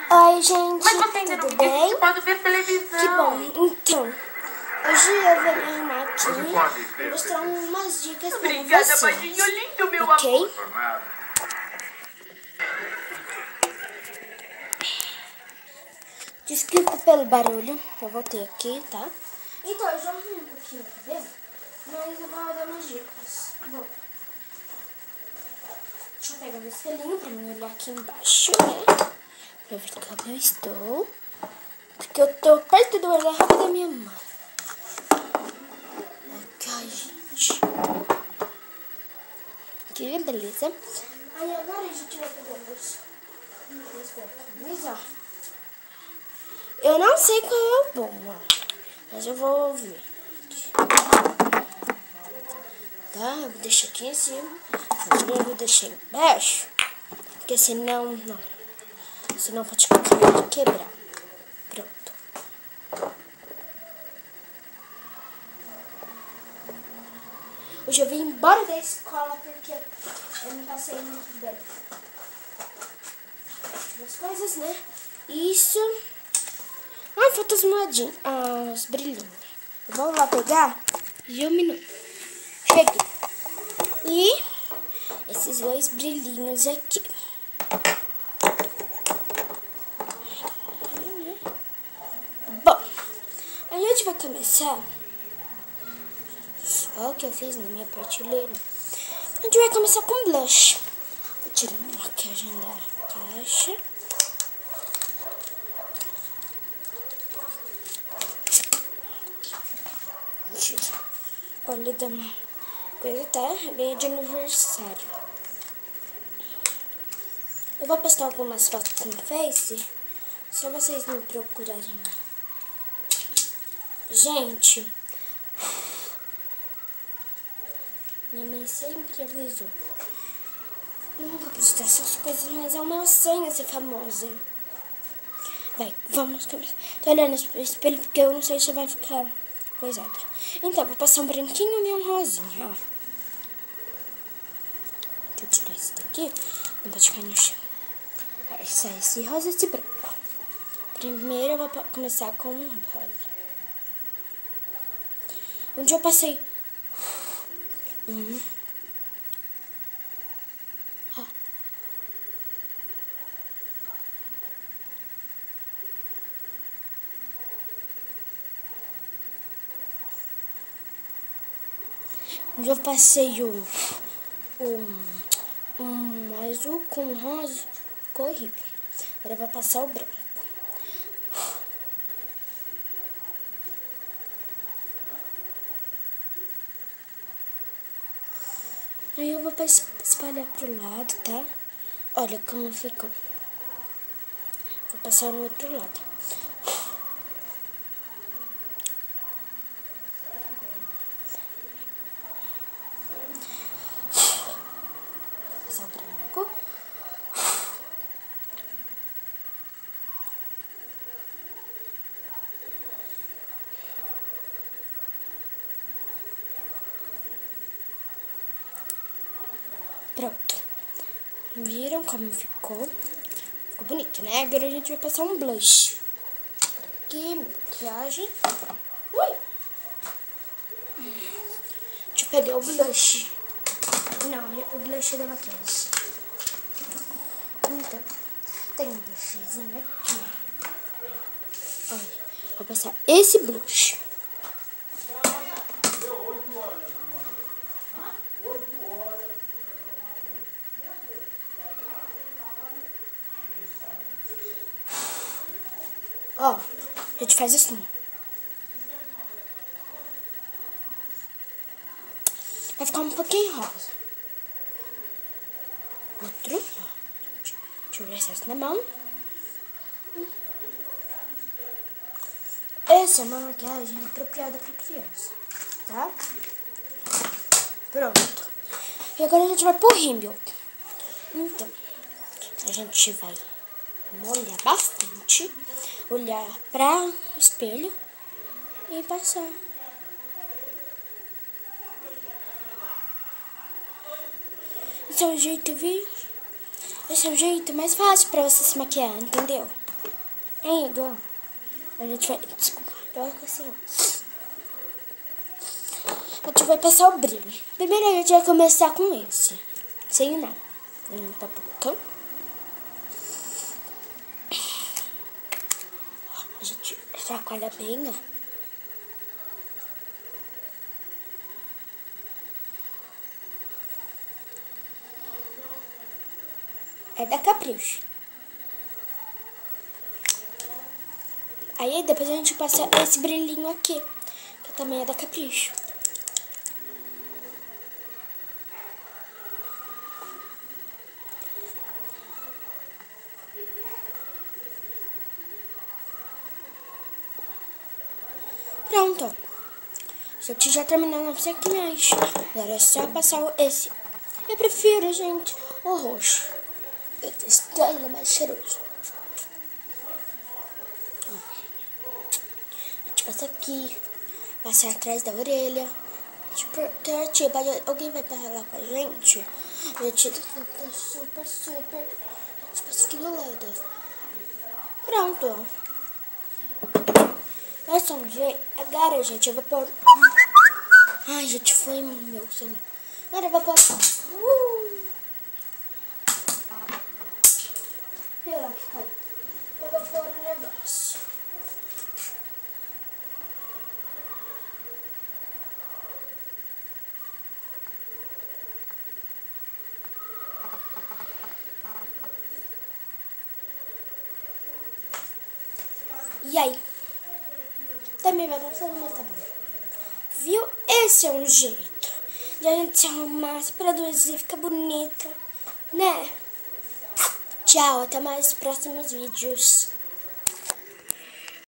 Oi, gente, Mas você ainda não tudo me disse bem? que pode ver televisão. Que bom, então, hoje eu vou me arrumar aqui e mostrar umas dicas pra Obrigada, vocês, baixinho lindo, meu ok? amor. Desculpa pelo barulho, eu voltei aqui, tá? Então, eu já arrumei um pouquinho o cabelo, mas eu vou dar umas dicas. Bom, deixa eu pegar meu espelhinho pra mim olhar aqui embaixo, né? Pra ver como eu estou. Porque eu tô perto do guarda-roupa da minha mãe. Ai, gente. Que beleza. Aí agora a gente vai pegar camisa. Eu não sei qual é o bom, ó, mas eu vou ouvir. Tá, eu vou deixar aqui em cima. Eu vou deixar embaixo. Porque senão, não. Senão pode quebrar. Pronto. Hoje eu vim embora da escola porque eu não passei muito bem. As coisas, né? Isso. Ah, falta as moedinhas. Ah, os brilhinhos. Eu vou lá pegar e 1 minuto. Cheguei. E esses 2 brilhinhos aqui. Bom, aí a gente vai começar. Olha o que eu fiz na minha prateleira. A gente vai começar com blush. Vou tirar a maquiagem da caixa. Olha, da uma coisa, tá? Ganhei de aniversário. Eu vou postar algumas fotos no Face. Só vocês me procurarem lá. Gente, minha mãe sempre avisou. Não vou postar essas coisas, mas é o meu sonho ser famosa. Vai, vamos começar. Tô olhando pro espelho porque eu não sei se vai ficar coisada. Então, vou passar um branquinho e um rosinha, ó. Deixa eu tirar esse daqui. Não pode cair no chão. Vai sair esse rosa e esse branco. Primeiro eu vou começar com um rosa. Onde eu passei ó. Onde eu passei um azul com rosa, ficou horrível. Agora eu vou passar o branco. Aí eu vou espalhar pro lado, tá? Olha como ficou. Vou passar no outro lado. Passar o branco. Pronto. Viram como ficou? Ficou bonito, né? Agora a gente vai passar um blush. Aqui, maquiagem. Ui! Deixa eu pegar o blush. Não, o blush da maquiagem. Então, tem um blushzinho aqui. Olha, vou passar esse blush. Ó, a gente faz assim. Vai ficar um pouquinho rosa. Outro. Ó. Deixa eu ver se essa na mão. Essa é uma maquiagem apropriada para criança, tá? Pronto. E agora a gente vai pro rímel. Então, a gente vai molhar bastante, olhar para o espelho e passar. Esse é o jeito, viu? Esse é o jeito mais fácil para você se maquiar, entendeu? Hein, Igor? A gente vai... Desculpa, coloca assim, ó. A gente vai passar o brilho. Primeiro a gente vai começar com esse. Sem nada. Tá bom. A gente chacoalha bem, ó. É da Capricho. Aí depois a gente passa esse brilhinho aqui, que também é da Capricho. Pronto. A gente já terminou nossa maquiagem. Agora é só passar esse. Eu prefiro, gente, o roxo. Eu testei ele mais cheiroso. A gente passa aqui, passa atrás da orelha. Tipo, alguém vai falar com a gente? A gente fica super. Tipo, fica enrolado. Pronto. Nossa, agora, gente, eu vou pôr... Ai, gente, foi meu sonho. Agora eu vou pôr... Eu vou pôr o negócio. E aí? Também vai gostar, mas tá bom. Viu? Esse é um jeito de a gente se arrumar, se produzir, ficar bonita, né? Tchau, até mais próximos vídeos.